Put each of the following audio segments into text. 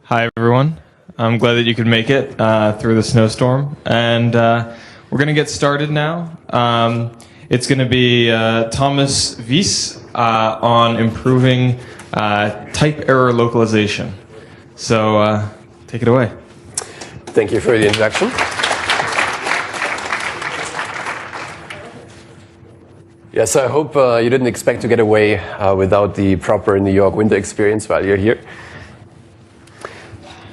Hi, everyone. I'm glad that you could make it through the snowstorm. And we're going to get started now. It's going to be Thomas Wies on improving type error localization. So take it away. Thank you for the introduction. Yes, I hope you didn't expect to get away without the proper New York winter experience while you're here.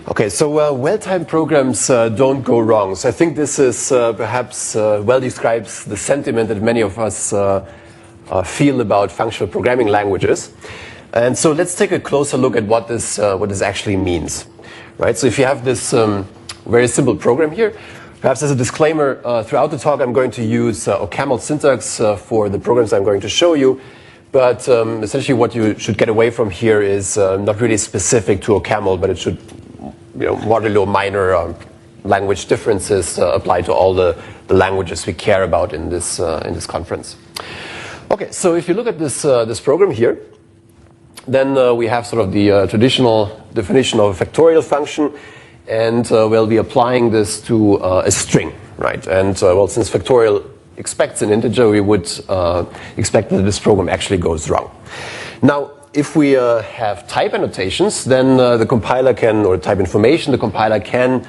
Okay, so well-timed programs don't go wrong. So I think this is perhaps well describes the sentiment that many of us feel about functional programming languages. And so let's take a closer look at what this actually means. Right? So if you have this very simple program here, perhaps as a disclaimer, throughout the talk I'm going to use OCaml syntax for the programs I'm going to show you. But essentially what you should get away from here is not really specific to OCaml, but it should modulo minor language differences apply to all the languages we care about in this conference. Okay, so if you look at this program here, then we have sort of the traditional definition of a factorial function, and we'll be applying this to a string, right? And well, since factorial expects an integer, we would expect that this program actually goes wrong. Now, if we have type annotations, then the compiler can, or type information, the compiler can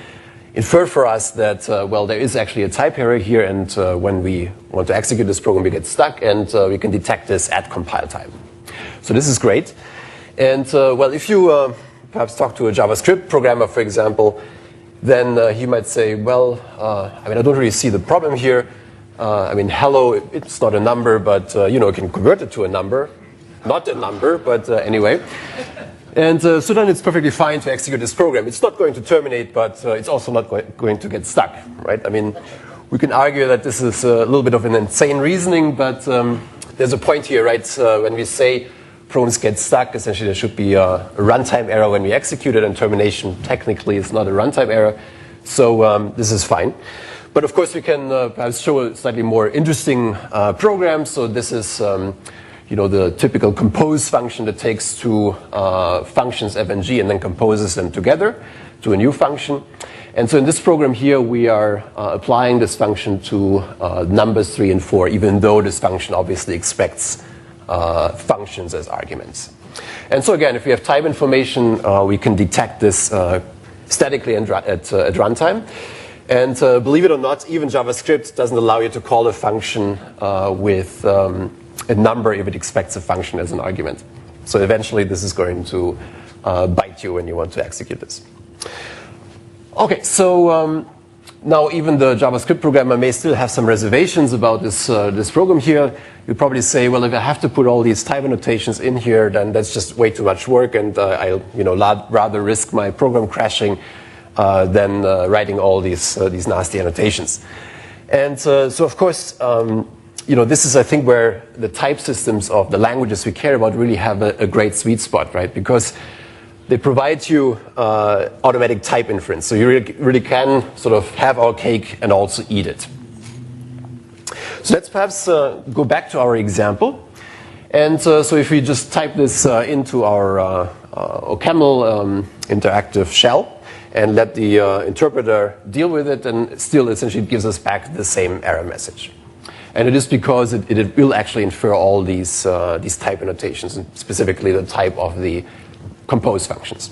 infer for us that, well, there is actually a type error here, and when we want to execute this program, we get stuck, and we can detect this at compile time. So this is great. And, well, if you perhaps talk to a JavaScript programmer, for example, then he might say, well, I mean, I don't really see the problem here. I mean, hello, it's not a number, but, it can convert it to a number. Not a number, but anyway. And so then it's perfectly fine to execute this program. It's not going to terminate, but it's also not going to get stuck, right? I mean, we can argue that this is a little bit of an insane reasoning, but there's a point here, right? When we say programs get stuck, essentially there should be a runtime error when we execute it, and termination technically is not a runtime error. So this is fine. But of course, we can perhaps show a slightly more interesting program. So this is the typical compose function that takes two functions f and g and then composes them together to a new function. And so in this program here, we are applying this function to numbers 3 and 4, even though this function obviously expects functions as arguments. And so again, if we have type information, we can detect this statically at runtime. And believe it or not, even JavaScript doesn't allow you to call a function with a number if it expects a function as an argument. So eventually this is going to bite you when you want to execute this. Okay, so now even the JavaScript programmer may still have some reservations about this program here. You'll probably say, well, if I have to put all these type annotations in here, then that's just way too much work, and I'll rather risk my program crashing than writing all these nasty annotations. And so of course, this is, I think, where the type systems of the languages we care about really have a great sweet spot, right? Because they provide you automatic type inference. So you really can sort of have our cake and also eat it. So let's perhaps go back to our example. And so if we just type this into our OCaml interactive shell and let the interpreter deal with it, and still essentially gives us back the same error message. And it is because it will actually infer all these type annotations, and specifically the type of the compose functions.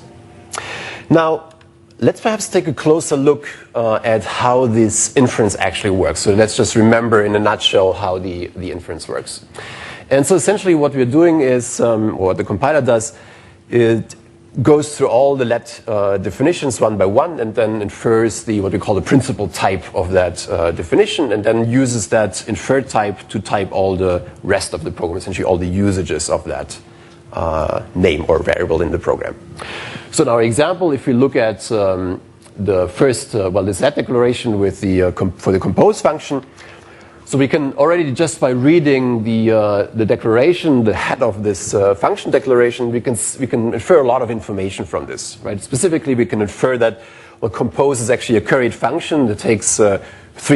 Now, let's perhaps take a closer look at how this inference actually works. So let's just remember in a nutshell how the inference works. And so essentially what we're doing is, or what the compiler does, it goes through all the let definitions one by one, and then infers what we call the principal type of that definition, and then uses that inferred type to type all the rest of the program, essentially all the usages of that name or variable in the program. So in our example, if we look at the first, the set declaration with for the compose function, so we can already, just by reading the declaration, the head of this function declaration, we can infer a lot of information from this, right? Specifically, we can infer that compose is actually a curried function that takes 3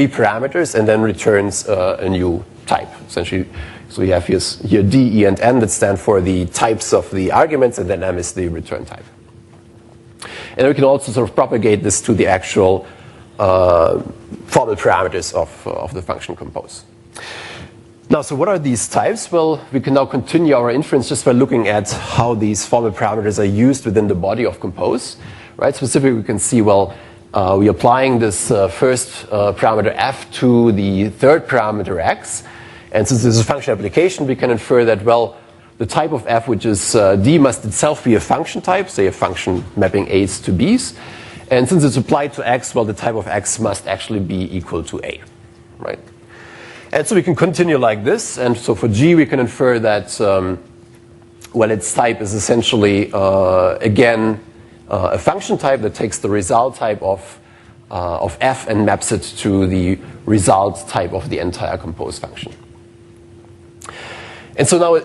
parameters and then returns a new type. Essentially, so we have here D, E, and N that stand for the types of the arguments, and then M is the return type. And then we can also sort of propagate this to the actual formal parameters of the function compose. Now, so what are these types? Well, we can now continue our inference just by looking at how these formal parameters are used within the body of compose. Right? Specifically, we can see, well, we're applying this first parameter f to the third parameter x. And since this is a function application, we can infer that, well, the type of f, which is d, must itself be a function type, say a function mapping a's to b's. And since it's applied to x, well, the type of x must actually be equal to a. Right? And so we can continue like this. And so for G, we can infer that, well, its type is essentially, again, a function type that takes the result type of f and maps it to the result type of the entire compose function. And so now,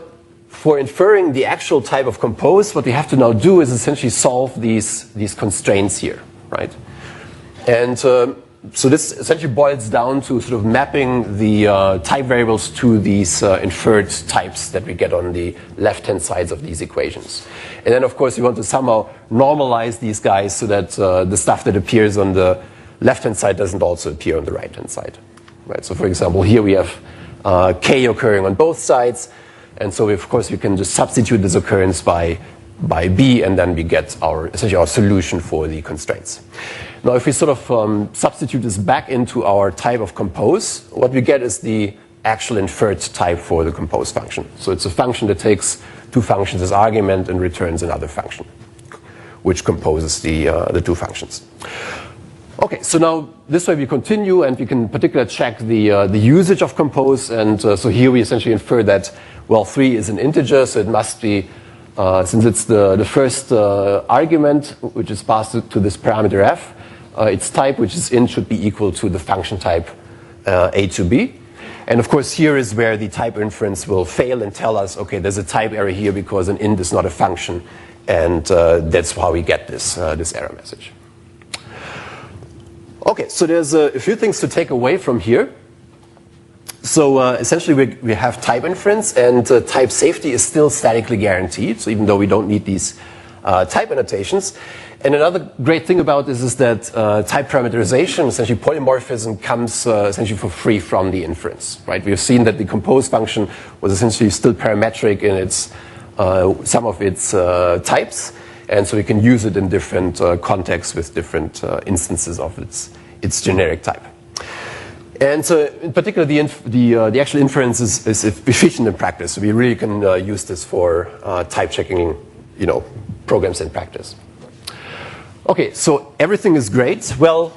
for inferring the actual type of compose, what we have to now do is essentially solve these constraints here, right? And so this essentially boils down to sort of mapping the type variables to these inferred types that we get on the left-hand sides of these equations. And then, of course, we want to somehow normalize these guys so that the stuff that appears on the left-hand side doesn't also appear on the right-hand side. Right? So, for example, here we have k occurring on both sides. And so, of course, we can just substitute this occurrence by b, and then we get essentially our solution for the constraints. Now, if we sort of substitute this back into our type of compose, what we get is the actual inferred type for the compose function. So it's a function that takes two functions as argument and returns another function, which composes the two functions. Okay, so now this way we continue, and we can in particular check the usage of compose. And so here we essentially infer that, well, 3 is an integer, so it must be, since it's the first argument which is passed to this parameter f, its type, which is int, should be equal to the function type a to b. And of course, here is where the type inference will fail and tell us, okay, there's a type error here because an int is not a function, and that's how we get this error message. Okay, so there's a few things to take away from here. So essentially, we have type inference, and type safety is still statically guaranteed. So even though we don't need these type annotations. And another great thing about this is that type parameterization, essentially polymorphism, comes essentially for free from the inference. Right? We have seen that the compose function was essentially still parametric in its some of its types, and so we can use it in different contexts with different instances of its generic type. And so, in particular, the actual inference is efficient in practice. So we really can use this for type checking, programs in practice. Okay, so everything is great. Well,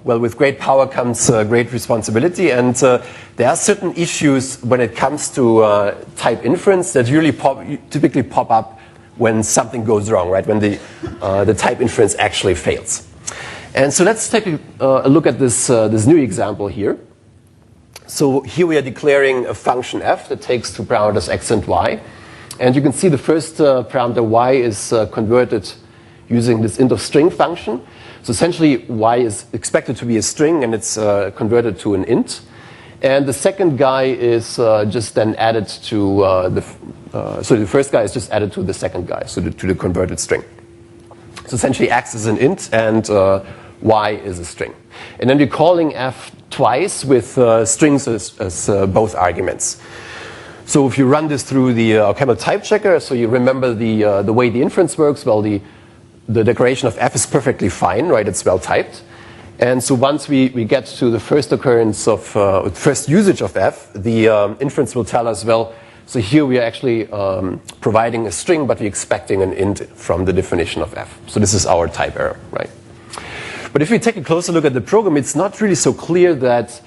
with great power comes great responsibility, and there are certain issues when it comes to type inference that really typically pop up when something goes wrong, right? When the type inference actually fails. And so let's take a look at this new example here. So here we are declaring a function f that takes two parameters x and y. And you can see the first parameter y is converted using this int of string function. So essentially y is expected to be a string, and it's converted to an int. And the second guy is just then added to so the first guy is just added to the second guy, so to the converted string. So essentially x is an int and y is a string. And then we're calling f twice with strings as both arguments. So if you run this through the Camel type checker, so you remember the way the inference works, well, the declaration of f is perfectly fine, right? It's well typed. And so once we get to the first occurrence of, first usage of f, the inference will tell us, well, so here we are actually providing a string, but we're expecting an int from the definition of f. So this is our type error, right? But if we take a closer look at the program, it's not really so clear that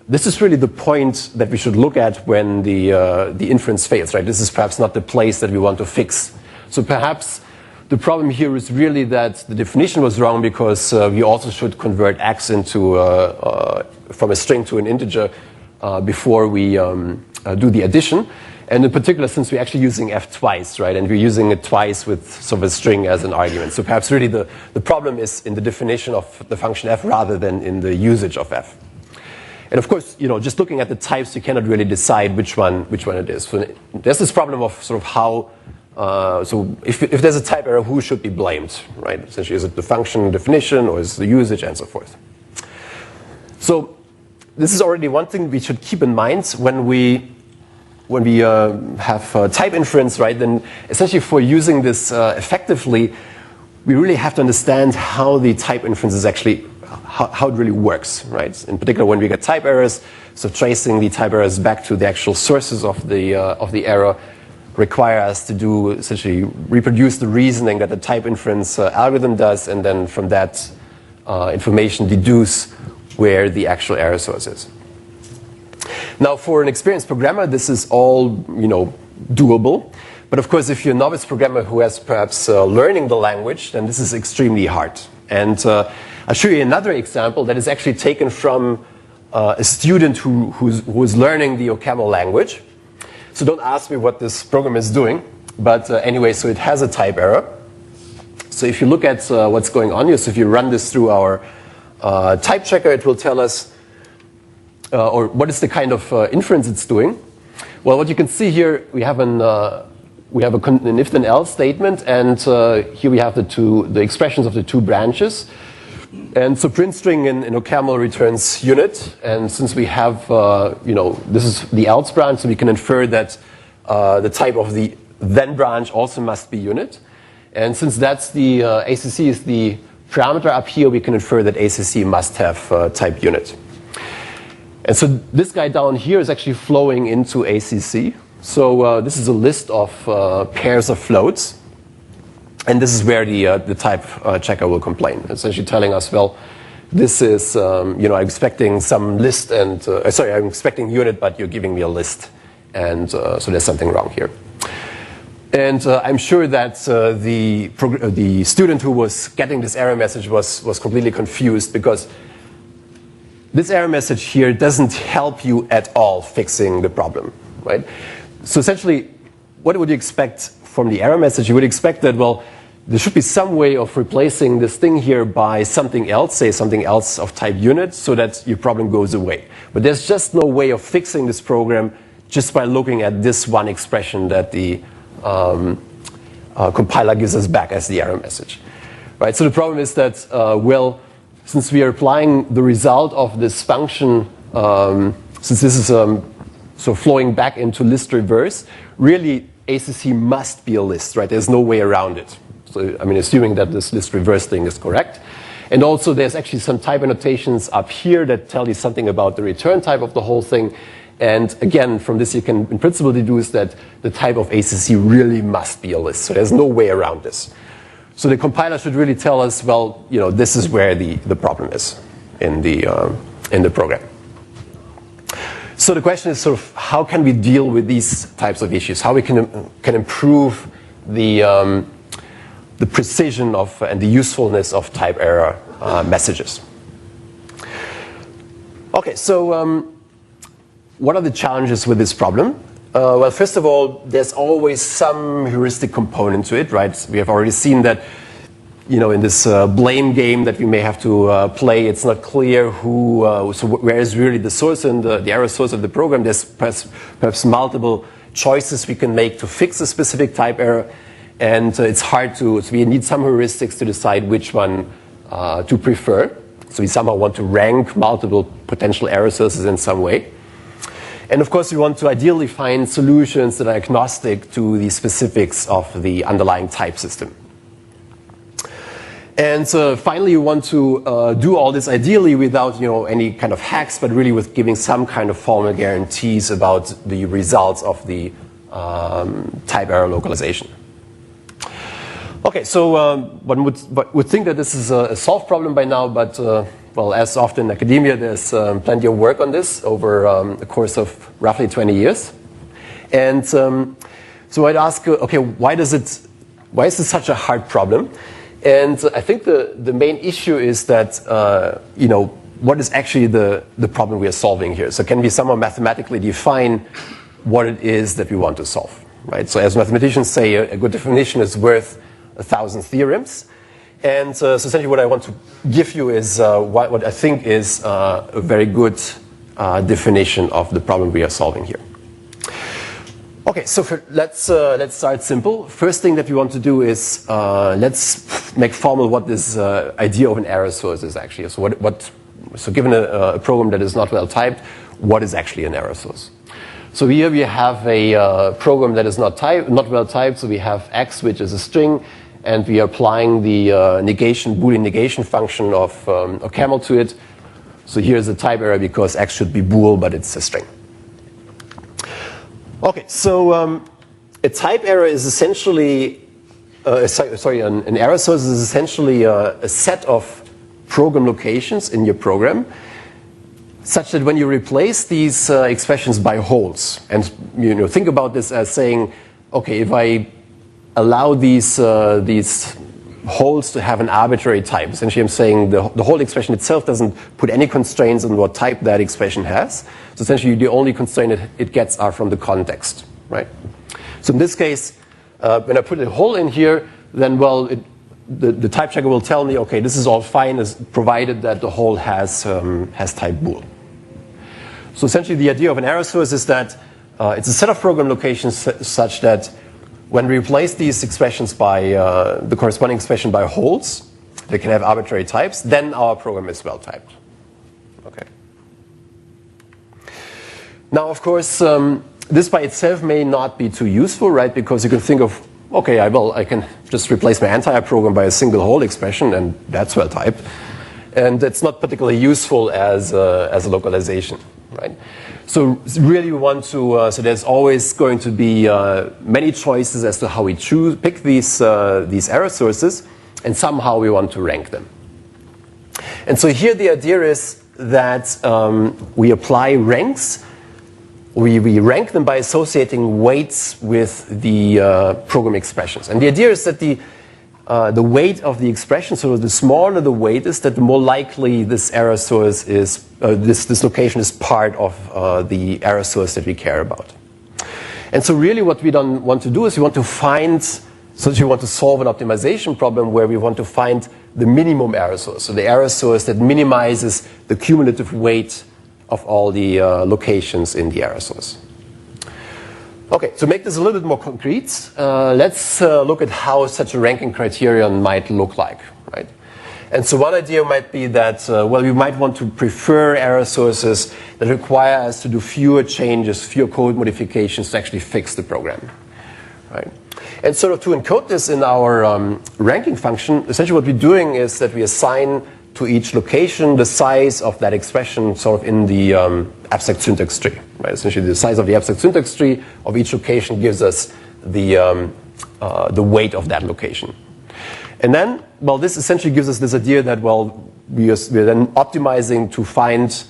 this is really the point that we should look at when the inference fails, right? This is perhaps not the place that we want to fix. So perhaps the problem here is really that the definition was wrong, because we also should convert x into from a string to an integer before we do the addition. And in particular, since we're actually using f twice, right, and we're using it twice with sort of a string as an argument. So perhaps really the problem is in the definition of the function f rather than in the usage of f. And of course, just looking at the types, you cannot really decide which one it is. So there's this problem of sort of how So if there's a type error, who should be blamed, right? Essentially, is it the function definition or is it the usage and so forth? So this is already one thing we should keep in mind when we have type inference, right? Then essentially for using this effectively, we really have to understand how the type inference is actually, how it really works, right? In particular, when we get type errors, so tracing the type errors back to the actual sources of the error require us to do essentially reproduce the reasoning that the type inference algorithm does, and then from that information deduce where the actual error source is. Now, for an experienced programmer, this is all doable. But of course, if you're a novice programmer who has perhaps learning the language, then this is extremely hard. And I'll show you another example that is actually taken from a student who's learning the OCaml language. So don't ask me what this program is doing. But anyway, so it has a type error. So if you look at what's going on here, so if you run this through our type checker, it will tell us, or what is the kind of inference it's doing. Well, what you can see here, we have an if then else statement, and here we have the expressions of the two branches. And so print string in OCaml returns unit, and since we have this is the else branch, so we can infer that the type of the then branch also must be unit. And since that's the ACC is the parameter up here, we can infer that ACC must have type unit. And so this guy down here is actually flowing into ACC. So this is a list of pairs of floats. And this is where the type checker will complain, essentially telling us, well, this is, I'm expecting some list and, sorry, I'm expecting unit, but you're giving me a list. And so there's something wrong here. And I'm sure that the student who was getting this error message was completely confused, because this error message here doesn't help you at all fixing the problem, right? So essentially, what would you expect from the error message? You would expect that, well, there should be some way of replacing this thing here by something else, say something else of type unit, so that your problem goes away. But there's just no way of fixing this program just by looking at this one expression that the compiler gives us back as the error message, right? So the problem is that, well, since we are applying the result of this function, since this is so flowing back into list reverse, really ACC must be a list, right? There's no way around it. So, I mean, assuming that this list reverse thing is correct. And also there's actually some type annotations up here that tell you something about the return type of the whole thing. And again, from this you can in principle deduce that the type of ACC really must be a list. So there's no way around this. So the compiler should really tell us, well, this is where the problem is in the program. So the question is sort of how can we deal with these types of issues? How we can improve the precision of and the usefulness of type error messages. Okay, so what are the challenges with this problem? Well, first of all, there's always some heuristic component to it, right? We have already seen that, in this blame game that we may have to play, it's not clear so where is really the source and the error source of the program. There's perhaps multiple choices we can make to fix a specific type error, and it's hard so we need some heuristics to decide which one to prefer. So we somehow want to rank multiple potential error sources in some way. And of course, we want to ideally find solutions that are agnostic to the specifics of the underlying type system. And finally, you want to do all this ideally without any kind of hacks, but really with giving some kind of formal guarantees about the results of the type error localization. Okay, so one would think that this is a solved problem by now, but well, as often in academia, there's plenty of work on this over the course of roughly 20 years. And so I'd ask, okay, why is this such a hard problem? And I think the main issue is that, what is actually the problem we are solving here? So can we somehow mathematically define what it is that we want to solve, right? So as mathematicians say, a good definition is worth 1,000 theorems. And so essentially what I want to give you is what I think is a very good definition of the problem we are solving here. Okay, so let's start simple. First thing that we want to do is let's make formal what this idea of an error source is actually. So given a program that is not well typed, what is actually an error source? So here we have a program that is not well typed. So we have x, which is a string, and we are applying the Boolean negation function of camel to it. So here's a type error because x should be bool, but it's a string. Okay, so a type error is essentially, an error source is essentially a set of program locations in your program, such that when you replace these expressions by holes, and think about this as saying, okay, if I allow these holes to have an arbitrary type, essentially I'm saying the whole expression itself doesn't put any constraints on what type that expression has. So essentially the only constraint it gets are from the context, right? So in this case, when I put a hole in here, then the type checker will tell me, okay, this is all fine, provided that the hole has type bool. So essentially the idea of an error source is that it's a set of program locations such that when we replace these expressions by the corresponding expression by holes, they can have arbitrary types, then our program is well typed. Okay. Now, of course, this by itself may not be too useful, right? Because you can think of, okay, I can just replace my entire program by a single hole expression, and that's well typed. And it's not particularly useful as a localization, right? So really we want to, so there's always going to be many choices as to how we pick these error sources, and somehow we want to rank them. And so here the idea is that we apply ranks. We rank them by associating weights with the program expressions. And the idea is that the weight of the expression, so the smaller the weight is, that the more likely this error source is, this location is part of the error source that we care about. And so really what we don't want to do is we want to solve an optimization problem where we want to find the minimum error source. So the error source that minimizes the cumulative weight of all the locations in the error source. Okay, to make this a little bit more concrete, let's look at how such a ranking criterion might look like, right? And so one idea might be that, we might want to prefer error sources that require us to do fewer changes, fewer code modifications to actually fix the program, right? And sort of to encode this in our ranking function, essentially what we're doing is that we assign to each location the size of that expression sort of in the abstract syntax tree. Right? Essentially the size of the abstract syntax tree of each location gives us the weight of that location. And then, this essentially gives us this idea that, we're then optimizing to find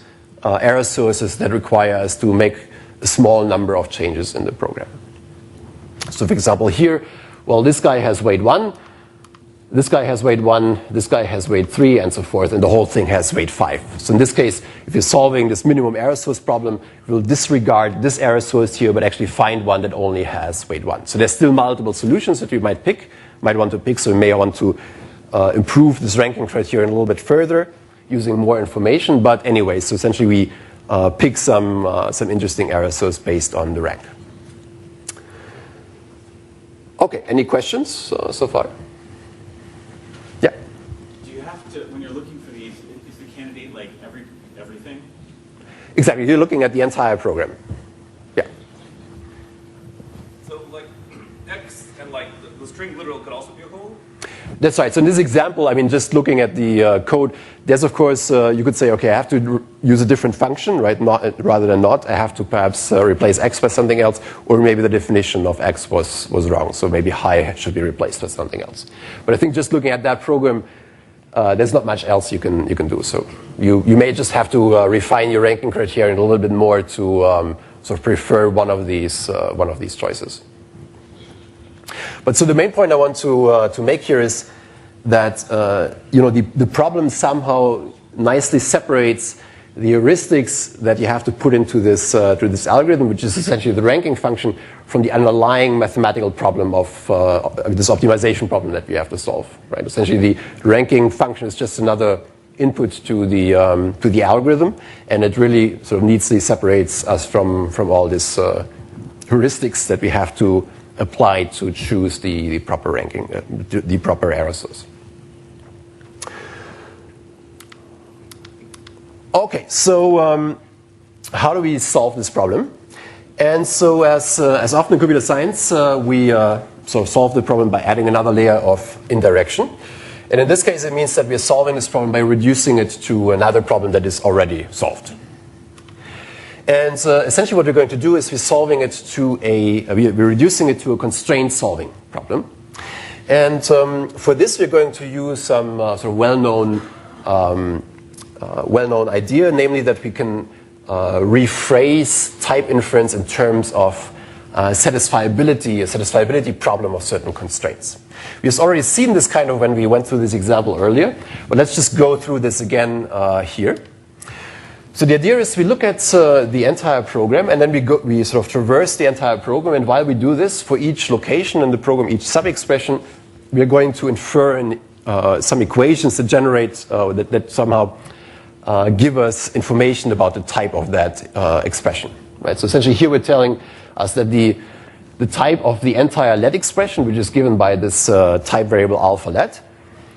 error sources that require us to make a small number of changes in the program. So for example here, this guy has weight 1, this guy has weight 1, this guy has weight 3, and so forth, and the whole thing has weight 5. So in this case, if you're solving this minimum error source problem, we'll disregard this error source here, but actually find one that only has weight 1. So there's still multiple solutions that we might want to pick, so we may want to improve this ranking criterion a little bit further using more information, but anyway, so essentially we pick some interesting error source based on the rank. Okay, any questions so far? Yeah. Do you have to, when you're looking for these, is the candidate like everything? Exactly, you're looking at the entire program. Yeah. So like X and like the string literal could also be a whole? That's right. So in this example, just looking at the code, there's of course, you could say, okay, I have to use a different function, right? Rather than not, I have to perhaps replace X by something else, or maybe the definition of X was wrong. So maybe high should be replaced with something else. But I think just looking at that program, there's not much else you can do. So you may just have to refine your ranking criterion a little bit more to sort of prefer one of these choices. But so the main point I want to make here is that the problem somehow nicely separates the heuristics that you have to put into this algorithm, which is essentially the ranking function, from the underlying mathematical problem of this optimization problem that we have to solve. Right? Essentially, the ranking function is just another input to the algorithm, and it really sort of neatly separates us from all this heuristics that we have to apply to choose the proper ranking, the proper error source. Okay, so how do we solve this problem? And so as often in computer science, we sort of solve the problem by adding another layer of indirection. And in this case, it means that we're solving this problem by reducing it to another problem that is already solved. And essentially what we're going to do is we're reducing it to a constraint solving problem. And for this, we're going to use some sort of well-known idea, namely that we can rephrase type inference in terms of a satisfiability problem of certain constraints. We've already seen this kind of when we went through this example earlier, but let's just go through this again here. So the idea is we look at the entire program, and then we sort of traverse the entire program, and while we do this, for each location in the program, each sub-expression, we are going to infer some equations that generate, that somehow give us information about the type of that expression. Right? So essentially here we're telling us that the type of the entire let expression, which is given by this type variable alpha let,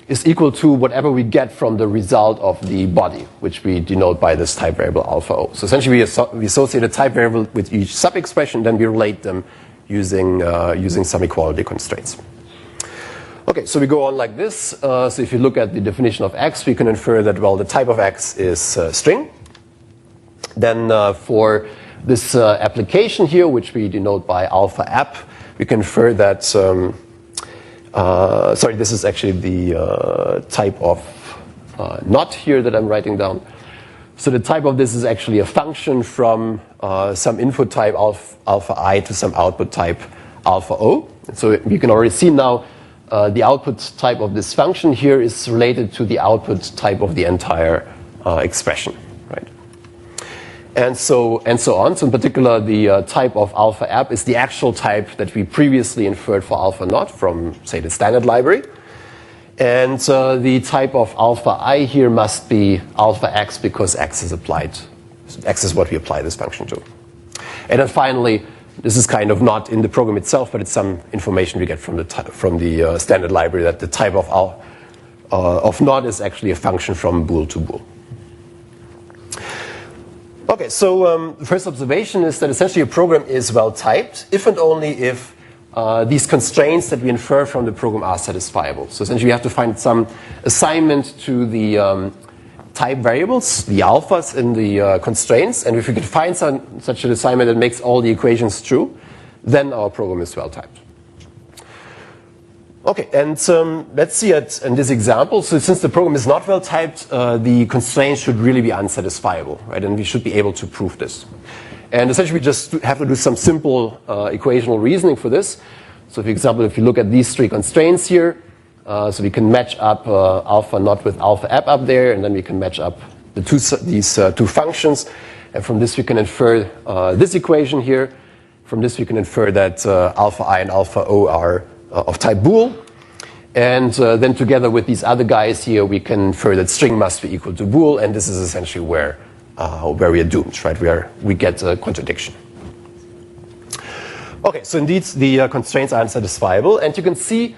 is equal to whatever we get from the result of the body, which we denote by this type variable alpha O. So essentially we associate a type variable with each sub-expression, then we relate them using some equality constraints. Okay, so we go on like this. So if you look at the definition of X, we can infer that, well, the type of X is string. Then for this application here, which we denote by alpha app, we can infer that, sorry, this is actually the type of not here that I'm writing down. So the type of this is actually a function from some input type alpha I to some output type alpha O. So you can already see now the output type of this function here is related to the output type of the entire expression, right? And so on. So in particular, the type of alpha app is the actual type that we previously inferred for alpha not from, say, the standard library. And the type of alpha I here must be alpha x because x is applied. X is what we apply this function to. And then finally, this is kind of not in the program itself, but it's some information we get from the standard library that the type of not is actually a function from bool to bool. Okay, so the first observation is that essentially a program is well typed if and only if these constraints that we infer from the program are satisfiable. So essentially we have to find some assignment to the type variables, the alphas in the constraints, and if we can find such an assignment that makes all the equations true, then our program is well typed. Okay, and let's see it in this example. So since the program is not well typed, the constraints should really be unsatisfiable, right? And we should be able to prove this. And essentially we just have to do some simple equational reasoning for this. So for example, if you look at these three constraints here, so we can match up alpha not with alpha app up there, and then we can match up these two functions. And from this we can infer this equation here. From this we can infer that alpha I and alpha O are of type bool. And then together with these other guys here, we can infer that string must be equal to bool, and this is essentially where we are doomed, right? We get a contradiction. Okay, so indeed the constraints are unsatisfiable, and you can see.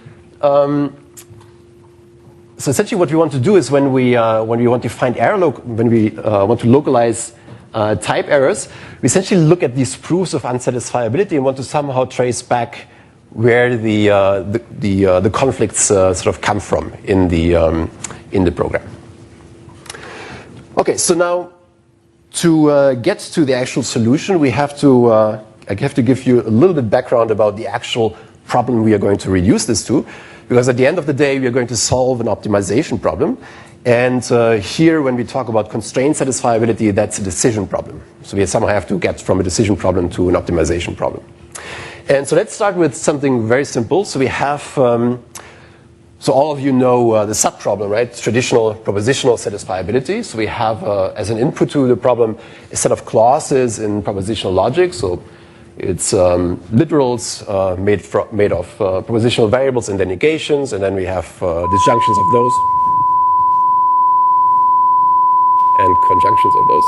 So essentially, what we want to do is when we want to find when we want to localize type errors, we essentially look at these proofs of unsatisfiability and want to somehow trace back where the conflicts sort of come from in the program. Okay, so now to get to the actual solution, we have to I have to give you a little bit background about the actual problem we are going to reduce this to, because at the end of the day, we are going to solve an optimization problem. And here, when we talk about constraint satisfiability, that's a decision problem. So we somehow have to get from a decision problem to an optimization problem. And so let's start with something very simple. So we have, so all of you know the subproblem, right? Traditional propositional satisfiability. So we have, as an input to the problem, a set of clauses in propositional logic. So it's literals made of propositional variables and then negations, and then we have disjunctions of those and conjunctions of those.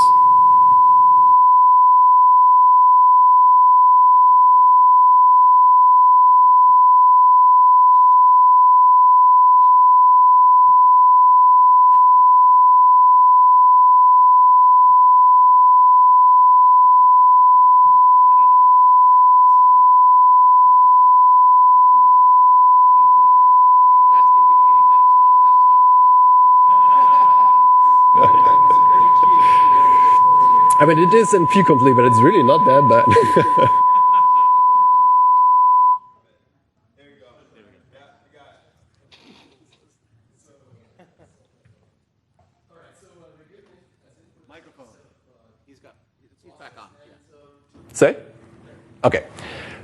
I mean, it is NP complete, but it's really not that bad. Microphone. He's back on. Sorry? Okay.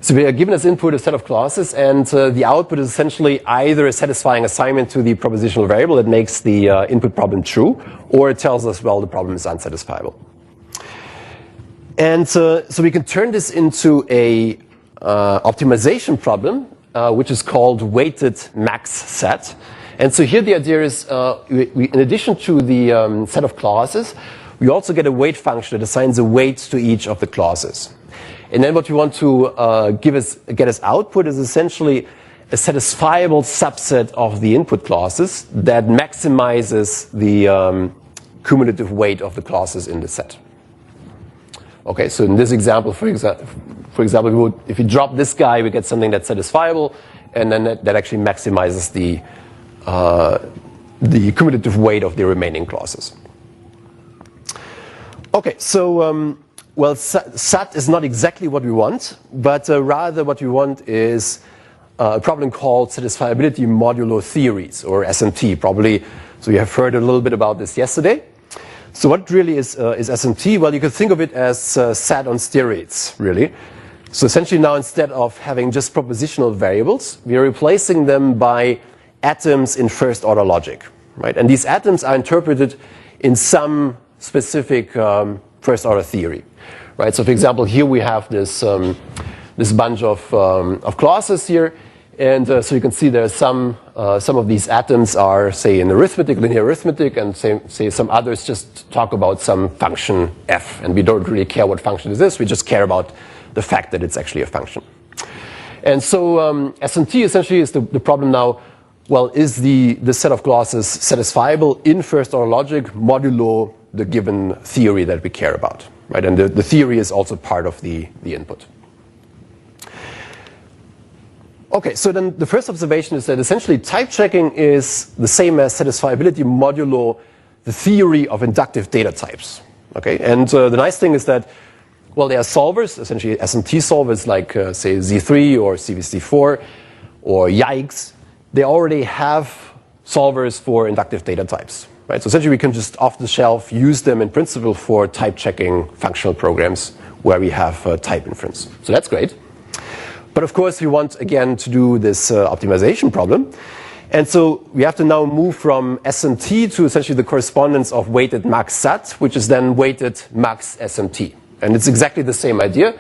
So we are given as input a set of clauses, and the output is essentially either a satisfying assignment to the propositional variable that makes the input problem true, or it tells us, well, the problem is unsatisfiable. And so we can turn this into a optimization problem, which is called weighted MaxSAT. And so here the idea is, in addition to the set of clauses, we also get a weight function that assigns a weight to each of the clauses. And then what we want to get as output is essentially a satisfiable subset of the input clauses that maximizes the cumulative weight of the clauses in the set. Okay, so in this example, for example, if we drop this guy, we get something that's satisfiable, and then that actually maximizes the cumulative weight of the remaining clauses. Okay, so well, SAT is not exactly what we want, but rather what we want is a problem called satisfiability modulo theories, or SMT, probably. So you have heard a little bit about this yesterday. So what really is SMT? Well, you could think of it as SAT on steroids, really. So essentially now, instead of having just propositional variables, we are replacing them by atoms in first order logic, right? And these atoms are interpreted in some specific first order theory, right? So for example, here we have this this bunch of clauses here, and so you can see there are some of these atoms are, say, in arithmetic, linear arithmetic, and say some others just talk about some function f, and we don't really care what function this is. We just care about the fact that it's actually a function. And so SMT essentially is the problem now. Well, is the set of clauses satisfiable in first order logic modulo the given theory that we care about, right? And the theory is also part of the input. Okay, so then the first observation is that essentially type checking is the same as satisfiability modulo the theory of inductive data types. Okay, and the nice thing is that, well, there are solvers, essentially SMT solvers like say Z3 or CVC4 or Yikes. They already have solvers for inductive data types, right? So essentially we can just off the shelf use them in principle for type checking functional programs where we have type inference. So that's great. But of course we want again to do this optimization problem. And so we have to now move from SMT to essentially the correspondence of weighted MaxSAT, which is then weighted MaxSMT. And it's exactly the same idea.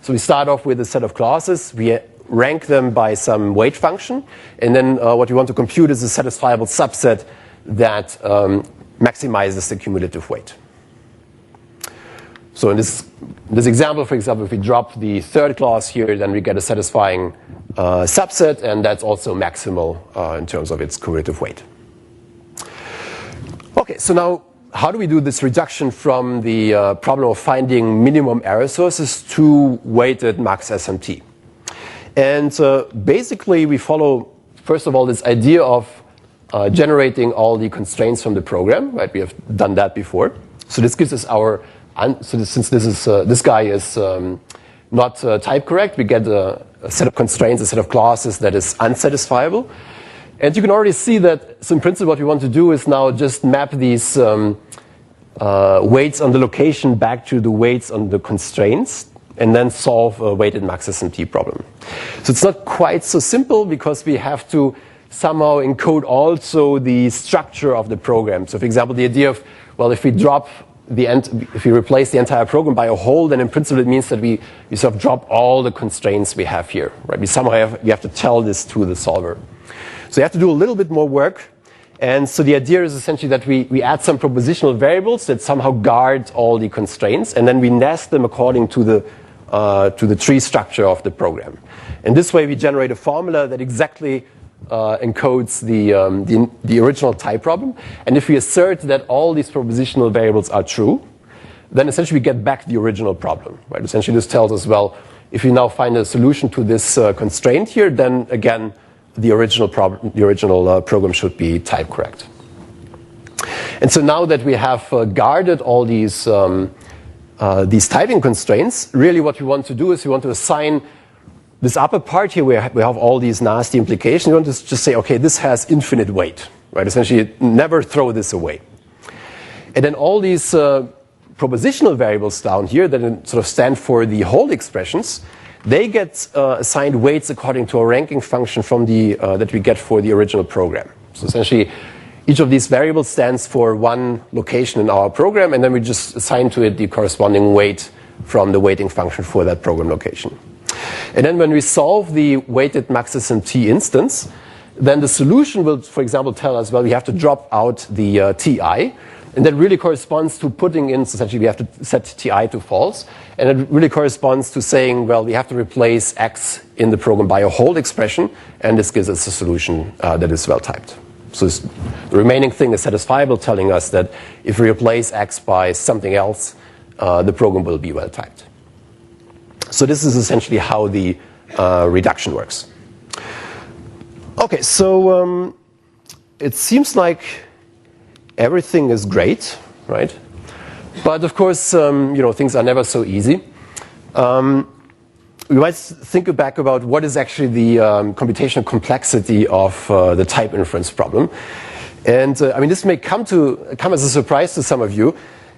So we start off with a set of clauses. We rank them by some weight function. And then what we want to compute is a satisfiable subset that maximizes the cumulative weight. So in this example, for example, if we drop the third clause here, then we get a satisfying subset, and that's also maximal in terms of its cumulative weight. Okay, so now how do we do this reduction from the problem of finding minimum error sources to weighted MaxSMT? And basically we follow, first of all, this idea of generating all the constraints from the program, right? We have done that before. So this gives us our, since this guy is not type correct, we get a set of constraints, a set of clauses that is unsatisfiable. And you can already see that, so in principle what we want to do is now just map these weights on the location back to the weights on the constraints, and then solve a weighted MaxSMT problem. So it's not quite so simple because we have to somehow encode also the structure of the program. So for example, the idea of, well, if we replace the entire program by a whole, then in principle it means that we sort of drop all the constraints we have here, right? We have to tell this to the solver. So you have to do a little bit more work. And so the idea is essentially that we add some propositional variables that somehow guard all the constraints, and then we nest them according to the tree structure of the program. And this way we generate a formula that exactly encodes the original type problem. And if we assert that all these propositional variables are true, then essentially we get back the original problem, right? Essentially this tells us, well, if we now find a solution to this constraint here, then again, the original program should be type correct. And so now that we have guarded all these these typing constraints, really what we want to do is we want to assign this upper part here, we have all these nasty implications. We want to just say, okay, this has infinite weight, right? Essentially, never throw this away. And then all these propositional variables down here that sort of stand for the whole expressions, they get assigned weights according to a ranking function from the that we get for the original program. So essentially, each of these variables stands for one location in our program, and then we just assign to it the corresponding weight from the weighting function for that program location. And then when we solve the weighted MaxSMT instance, then the solution will, for example, tell us, well, we have to drop out the TI. And that really corresponds to putting in, so essentially we have to set TI to false. And it really corresponds to saying, well, we have to replace X in the program by a whole expression. And this gives us a solution that is well typed. So the remaining thing is satisfiable, telling us that if we replace X by something else, the program will be well typed. So this is essentially how the reduction works. Okay, so it seems like everything is great, right? But of course, things are never so easy. We might think back about what is actually the computational complexity of the type inference problem. And this may come as a surprise to some of you.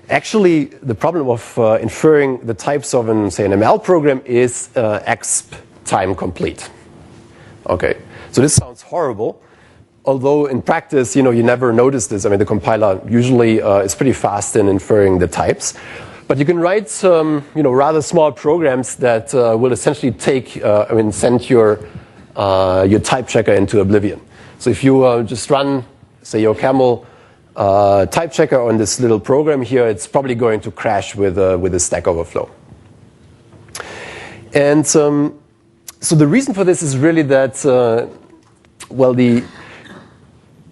Actually, the problem of inferring the types of, say, an ML program is exp time complete. Okay, so this sounds horrible. Although in practice, you never notice this. The compiler usually is pretty fast in inferring the types. But you can write some, rather small programs that will essentially send your type checker into oblivion. So if you just run, say, your camel type checker on this little program here, it's probably going to crash with a Stack Overflow. And so the reason for this is really that,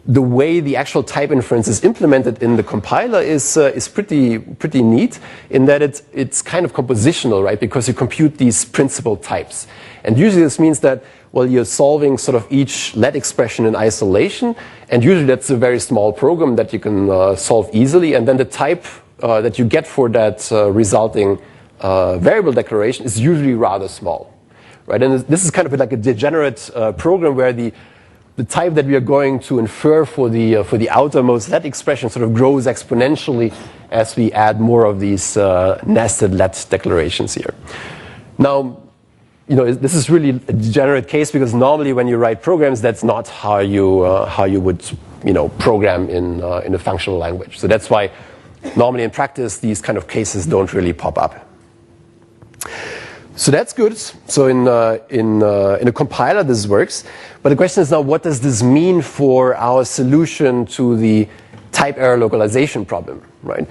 the way the actual type inference is implemented in the compiler is pretty neat in that it's kind of compositional, right? Because you compute these principal types. And usually this means that, you're solving sort of each let expression in isolation, and usually that's a very small program that you can solve easily, and then the type that you get for that resulting variable declaration is usually rather small, right? And this is kind of like a degenerate program where the type that we are going to infer for the outermost let expression sort of grows exponentially as we add more of these nested let declarations here. Now, this is really a degenerate case because normally when you write programs, that's not how you would program in a functional language. So that's why normally in practice these kind of cases don't really pop up. So that's good. So in a compiler this works. But the question is now, what does this mean for our solution to the type error localization problem, right?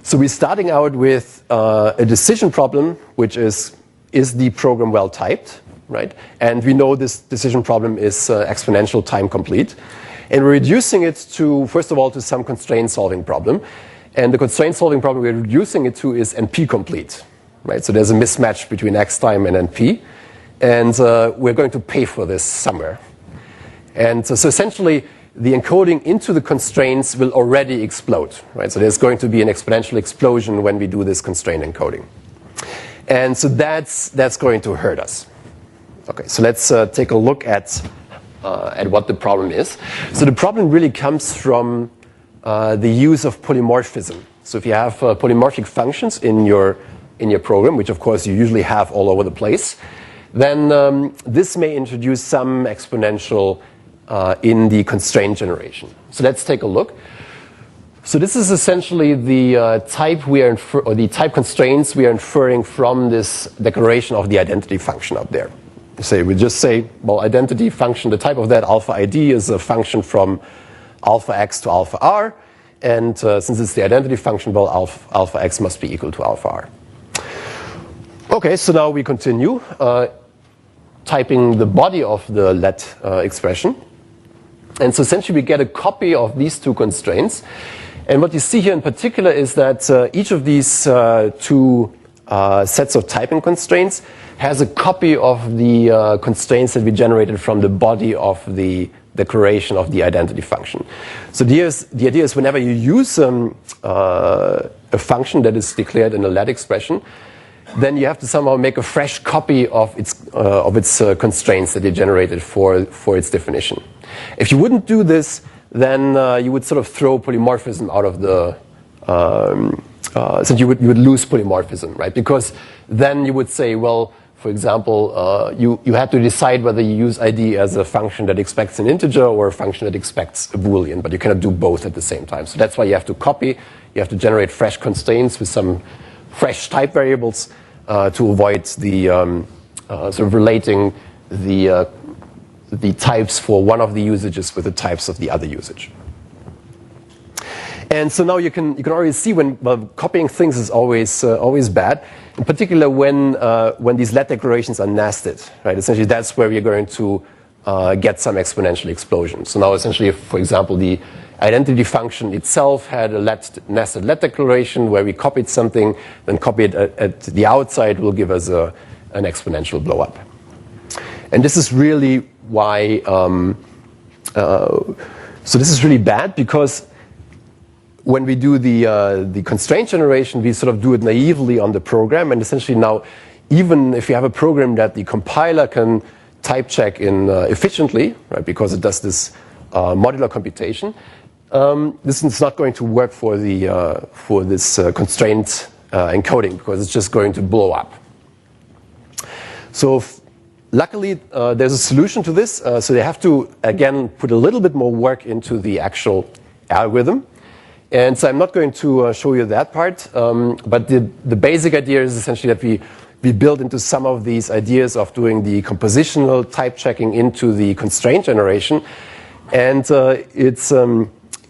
So we're starting out with a decision problem, which is the program well typed, right? And we know this decision problem is exponential time complete. And we're reducing it to, first of all, to some constraint solving problem. And the constraint solving problem we're reducing it to is NP complete, right? So there's a mismatch between X time and NP. And we're going to pay for this somewhere. And so essentially, the encoding into the constraints will already explode, right? So there's going to be an exponential explosion when we do this constraint encoding. And so that's going to hurt us. Okay, so let's take a look at what the problem is. So the problem really comes from the use of polymorphism. So if you have polymorphic functions in your program, which of course you usually have all over the place, then this may introduce some exponential in the constraint generation. So let's take a look. So this is essentially the type the type constraints we are inferring from this declaration of the identity function up there. We just say, well, identity function, the type of that alpha ID is a function from alpha x to alpha r, and since it's the identity function, well, alpha x must be equal to alpha r. Okay, so now we continue typing the body of the let expression. And so essentially we get a copy of these two constraints. And what you see here in particular is that each of these two sets of typing constraints has a copy of the constraints that we generated from the body of the declaration of the identity function. So the idea is whenever you use a function that is declared in a let expression, then you have to somehow make a fresh copy of its constraints that you generated for its definition. If you wouldn't do this, then you would sort of throw polymorphism out of the so you would lose polymorphism, right? Because then you would say, well, for example, you had to decide whether you use ID as a function that expects an integer or a function that expects a Boolean, but you cannot do both at the same time. So that's why you have to copy, you have to generate fresh constraints with some fresh type variables to avoid the sort of relating the types for one of the usages with the types of the other usage. And so now you can already see when copying things is always bad, in particular when these let declarations are nested, right? Essentially, that's where we're going to get some exponential explosion. So now, essentially, if, for example, the identity function itself had a nested let declaration where we copied something, then copy it at the outside will give us an exponential blow up. And this is really why. So this is really bad because when we do the constraint generation, we sort of do it naively on the program, and essentially now, even if you have a program that the compiler can type check in efficiently, right, because it does this modular computation, this is not going to work for this constraint encoding because it's just going to blow up. So luckily, there's a solution to this. So they have to again put a little bit more work into the actual algorithm. And so I'm not going to show you that part, but the basic idea is essentially that we build into some of these ideas of doing the compositional type checking into the constraint generation. And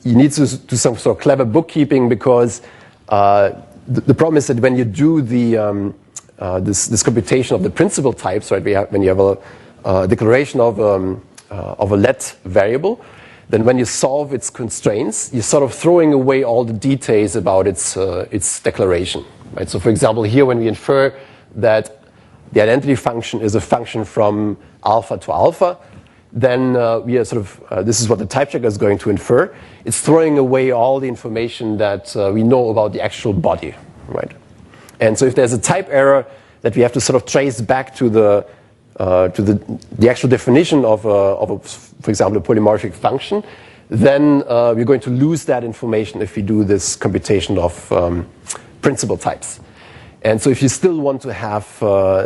you need to do some sort of clever bookkeeping because the problem is that when you do this computation of the principal types, right, when you have a declaration of a let variable, then when you solve its constraints, you're sort of throwing away all the details about its declaration. Right? So for example, here when we infer that the identity function is a function from alpha to alpha, then we are sort of, this is what the type checker is going to infer. It's throwing away all the information that we know about the actual body. Right? And so if there's a type error that we have to sort of trace back to the actual definition of for example, a polymorphic function, then we're going to lose that information if we do this computation of principal types. And so if you still want to have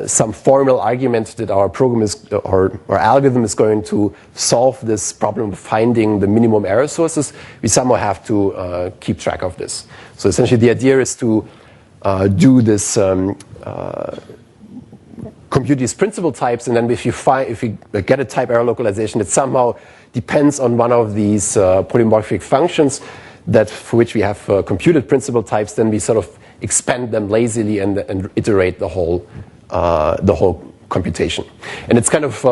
some formal argument that our program is, or our algorithm is going to solve this problem of finding the minimum error sources, we somehow have to keep track of this. So essentially the idea is to do this compute these principal types, and then if you get a type error localization that somehow depends on one of these polymorphic functions that for which we have computed principal types, then we sort of expand them lazily and iterate the whole computation. And it's kind of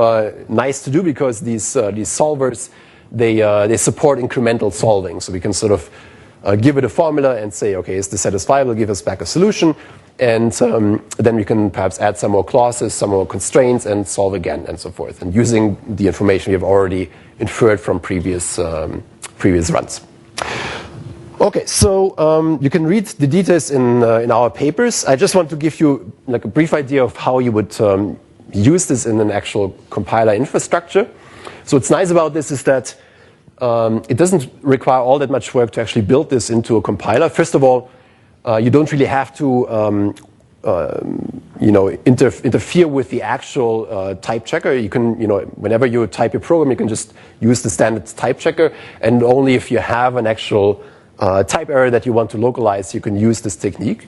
nice to do because these solvers they support incremental solving, so we can sort of give it a formula and say, okay, is this satisfiable? Give us back a solution. And then we can perhaps add some more clauses, some more constraints, and solve again, and so forth. And using the information we have already inferred from previous runs. Okay, so you can read the details in our papers. I just want to give you like a brief idea of how you would use this in an actual compiler infrastructure. So what's nice about this is that it doesn't require all that much work to actually build this into a compiler. First of all, you don't really have to interfere with the actual type checker. You can, whenever you type your program, you can just use the standard type checker, and only if you have an actual type error that you want to localize, you can use this technique.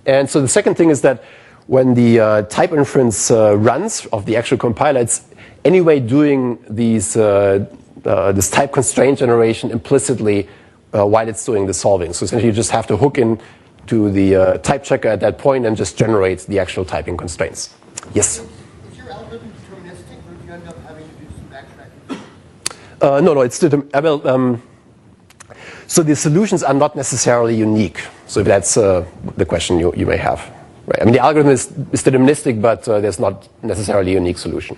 And so the second thing is that when the type inference runs of the actual compiler, it's anyway doing this type constraint generation implicitly while it's doing the solving. So essentially you just have to hook in to the type checker at that point and just generate the actual typing constraints. Yes? Is your algorithm deterministic, or do you end up having to do some backtracking? No, it's so the solutions are not necessarily unique. So if that's the question you may have. Right. I mean, the algorithm is deterministic, but there's not necessarily a unique solution.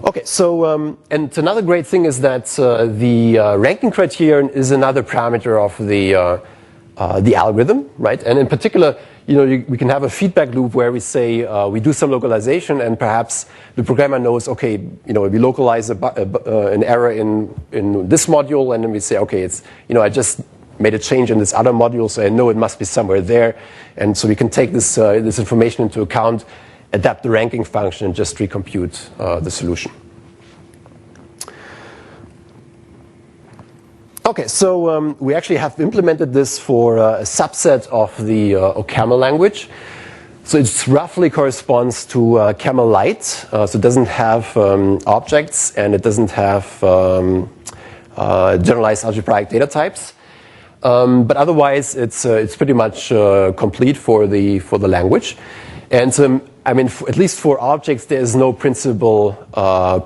Okay, so and another great thing is that the ranking criterion is another parameter of the algorithm, right? And in particular, we can have a feedback loop where we say we do some localization, and perhaps the programmer knows, okay, we localize an error in this module, and then we say, okay, it's I just made a change in this other module, so I know it must be somewhere there, and so we can take this information into account, adapt the ranking function, and just recompute the solution. Okay, so we actually have implemented this for a subset of the OCaml language. So it roughly corresponds to Camel Lite. So it doesn't have objects, and it doesn't have generalized algebraic data types. But otherwise, it's pretty much complete for the language. And I mean, at least for objects, there is no principal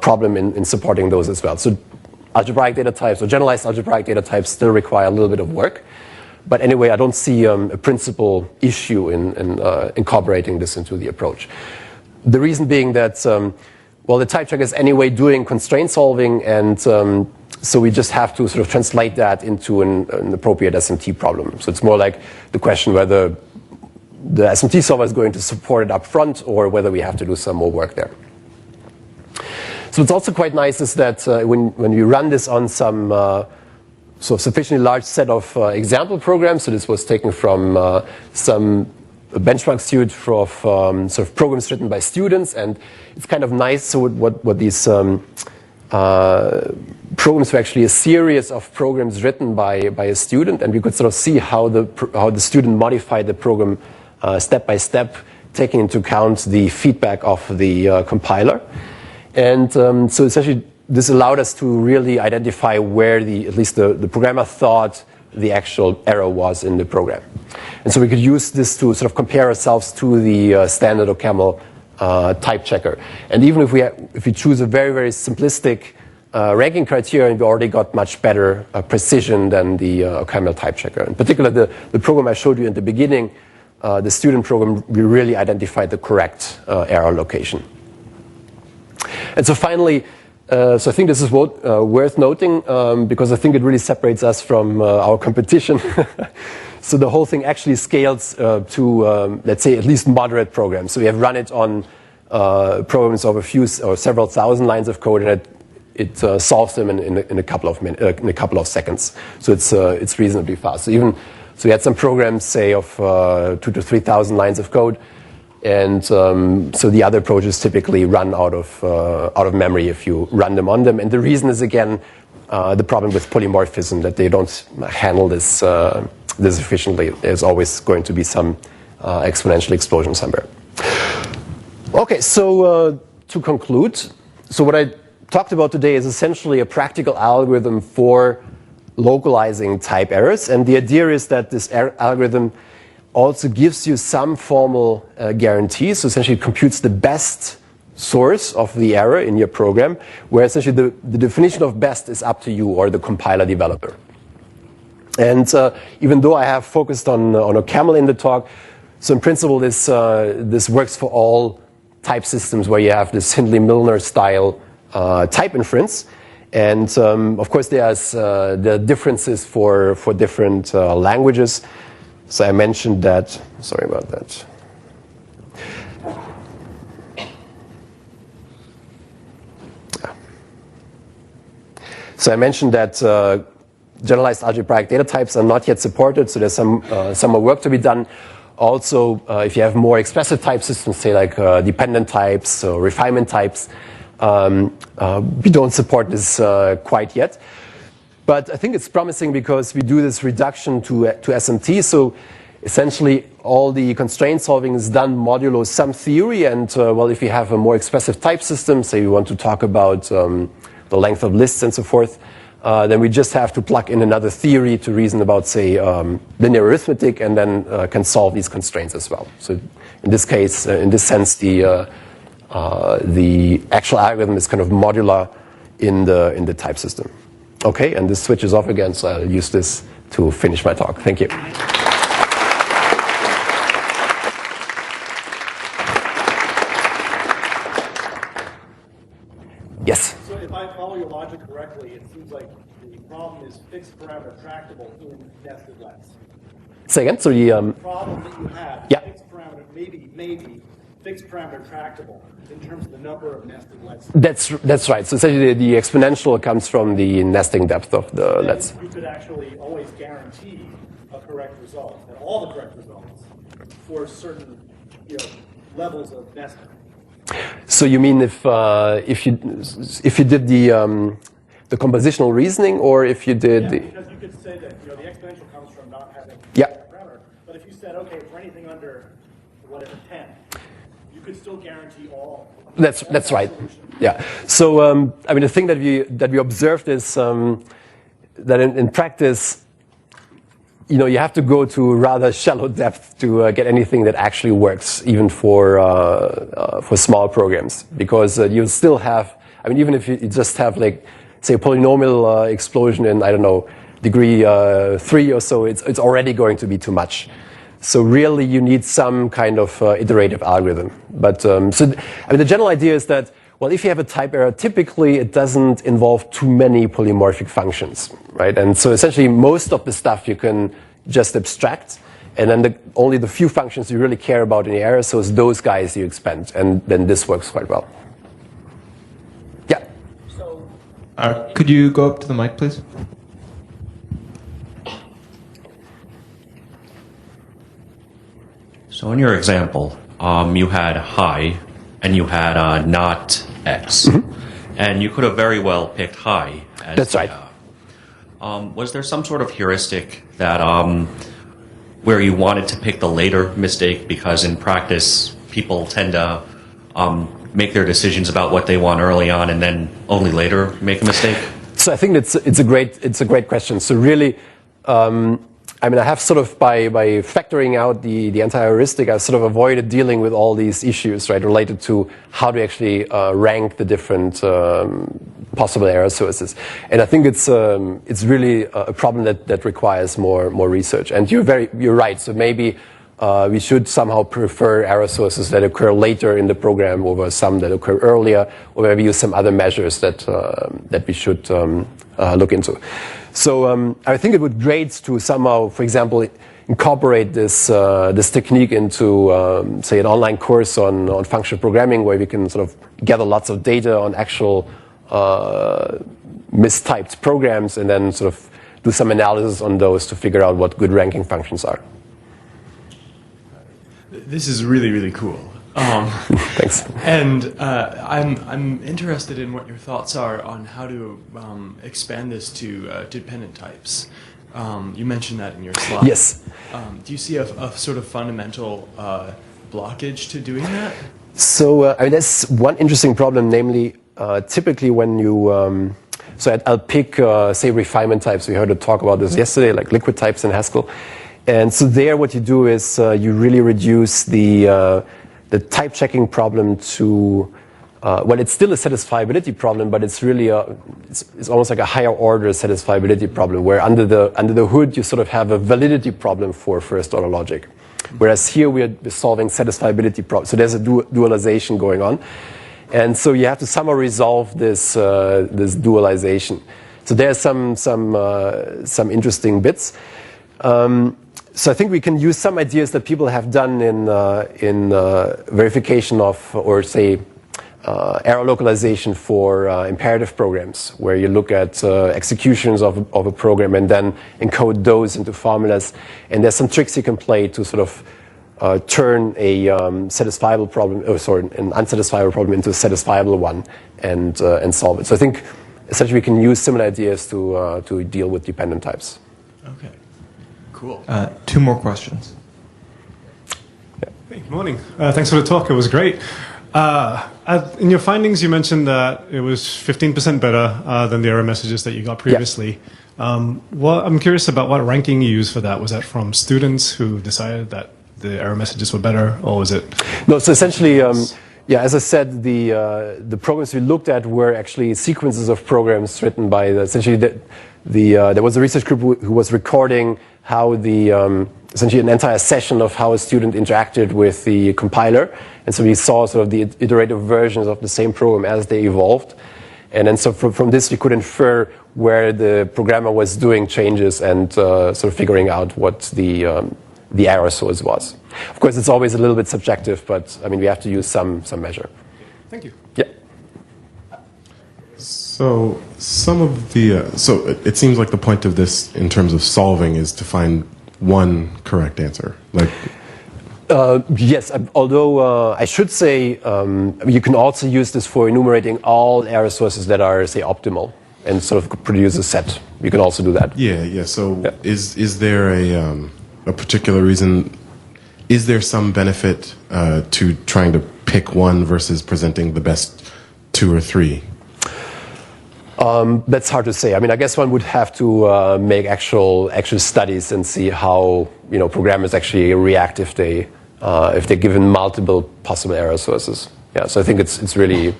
problem in supporting those as well. So algebraic data types or generalized algebraic data types still require a little bit of work. But anyway, I don't see a principal issue in incorporating this into the approach. The reason being that, well, the type checker is anyway doing constraint solving, and so we just have to sort of translate that into an appropriate SMT problem. So it's more like the question whether the SMT solver is going to support it up front or whether we have to do some more work there. So what's also quite nice is that when you run this on some sufficiently large set of example programs, so this was taken from some benchmark suite of sort of programs written by students, and it's kind of nice. So what these programs were actually a series of programs written by a student, and we could sort of see how the student modified the program step by step, taking into account the feedback of the compiler. And so essentially, this allowed us to really identify where at least the programmer thought the actual error was in the program. And so we could use this to sort of compare ourselves to the standard OCaml type checker. And even if we choose a very, very simplistic ranking criterion, we already got much better precision than the OCaml type checker. In particular, the program I showed you in the beginning, the student program, we really identified the correct error location. And so finally, so I think this is worth noting because I think it really separates us from our competition. So the whole thing actually scales to, let's say, at least moderate programs. So we have run it on programs of a few or several thousand lines of code, and it solves them in a couple of seconds. So it's reasonably fast. So we had some programs, say, of 2,000 to 3,000 lines of code. And so the other approaches typically run out of memory if you run them on them. And the reason is, again, the problem with polymorphism, that they don't handle this efficiently. There's always going to be some exponential explosion somewhere. Okay, so to conclude, so what I talked about today is essentially a practical algorithm for localizing type errors. And the idea is that this algorithm also gives you some formal guarantees. So essentially it computes the best source of the error in your program, where essentially the definition of best is up to you or the compiler developer. And even though I have focused on OCaml in the talk, so in principle this works for all type systems where you have this Hindley-Milner style type inference. And of course there are differences for different languages. So I mentioned that, sorry about that. So I mentioned that generalized algebraic data types are not yet supported, so there's some more work to be done. Also, if you have more expressive type systems, say like dependent types or refinement types, we don't support this quite yet. But I think it's promising because we do this reduction to SMT. So essentially, all the constraint solving is done modulo some theory. And well, if you have a more expressive type system, say you want to talk about the length of lists and so forth, then we just have to plug in another theory to reason about, say, linear arithmetic, and then can solve these constraints as well. So in this case, in this sense, the actual algorithm is kind of modular in the type system. Okay, and this switches off again, so I'll use this to finish my talk. Thank you. Yes. So if I follow your logic correctly, it seems like the problem is fixed parameter tractable in nested lets. Say again. So the problem that you have is yeah. fixed parameter, maybe fixed parameter tractable in terms of the number of nested lets. That's right. So essentially the exponential comes from the nesting depth of the lets. You could actually always guarantee a correct result, and all the correct results for certain levels of nesting. So you mean if you did the compositional reasoning, or if you did because you could say that the exponential comes from not having parameter, but if you said okay for anything under whatever 10, you could still guarantee all. That's right. Yeah. So I mean the thing that we observed is that in practice, you have to go to rather shallow depth to get anything that actually works, even for small programs, because you still have. I mean, even if you just have like say a polynomial explosion in degree 3 or so, it's already going to be too much. So really, you need some kind of iterative algorithm. But the general idea is that, well, if you have a type error, typically it doesn't involve too many polymorphic functions, right? And so essentially, most of the stuff you can just abstract, and then only the few functions you really care about in the error, so it's those guys you expand, and then this works quite well. Yeah. So, could you go up to the mic, please? So in your example, you had high and you had not x. And you could have very well picked high. As That's right. Was there some sort of heuristic that where you wanted to pick the later mistake, because in practice people tend to make their decisions about what they want early on and then only later make a mistake? So I think it's a great question. So really, I mean, I have sort of by factoring out the anti-heuristic, I've sort of avoided dealing with all these issues, right, related to how to actually rank the different possible error sources. And I think it's really a problem that requires more research. And you're right. So maybe we should somehow prefer error sources that occur later in the program over some that occur earlier, or maybe use some other measures that we should look into. So I think it would be great to somehow, for example, incorporate this technique into, say, an online course on functional programming, where we can sort of gather lots of data on actual mistyped programs, and then sort of do some analysis on those to figure out what good ranking functions are. This is really, really cool. Thanks. And I'm interested in what your thoughts are on how to expand this to dependent types. You mentioned that in your slide. Yes. Do you see a sort of fundamental blockage to doing that? So I mean, there's one interesting problem, namely, typically when you so I'll pick say refinement types. We heard a talk about this yesterday, like liquid types in Haskell. And so there, what you do is you really reduce the type checking problem to well, it's still a satisfiability problem, but it's really it's almost like a higher order satisfiability problem, where under the hood you sort of have a validity problem for first order logic, whereas here we're solving satisfiability problems. So there's a dualization going on, and so you have to somehow resolve this dualization. So there's some interesting bits. So I think we can use some ideas that people have done in verification of, or say, error localization for imperative programs, where you look at executions of a program and then encode those into formulas. And there's some tricks you can play to sort of turn a satisfiable problem, an unsatisfiable problem into a satisfiable one, and solve it. So I think essentially we can use similar ideas to deal with dependent types. Okay. Cool. 2 more questions. Hey, good morning. Thanks for the talk. It was great. In your findings, you mentioned that it was 15% better than the error messages that you got previously. Yeah. I'm curious about what ranking you used for that. Was that from students who decided that the error messages were better, or was it? No. So essentially, yeah. As I said, the programs we looked at were actually sequences of programs written by essentially there was a research group who was recording how essentially an entire session of how a student interacted with the compiler. And so we saw sort of the iterative versions of the same program as they evolved. And then so from this, you could infer where the programmer was doing changes and sort of figuring out what the error source was. Of course, it's always a little bit subjective, but I mean, we have to use some measure. Thank you. Yeah. So some of the so it seems like the point of this in terms of solving is to find one correct answer. Like yes, although I should say you can also use this for enumerating all error sources that are, say, optimal and sort of produce a set. You can also do that. yeah. So is there a particular reason? Is there some benefit to trying to pick one versus presenting the best two or three? That's hard to say. I mean, I guess one would have to make actual studies and see how programmers actually react if they're given multiple possible error sources. Yeah. So I think it's really.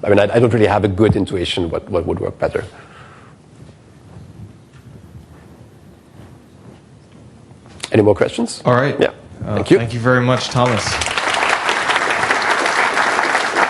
I mean, I don't really have a good intuition what would work better. Any more questions? All right. Yeah. Thank you. Thank you very much, Thomas.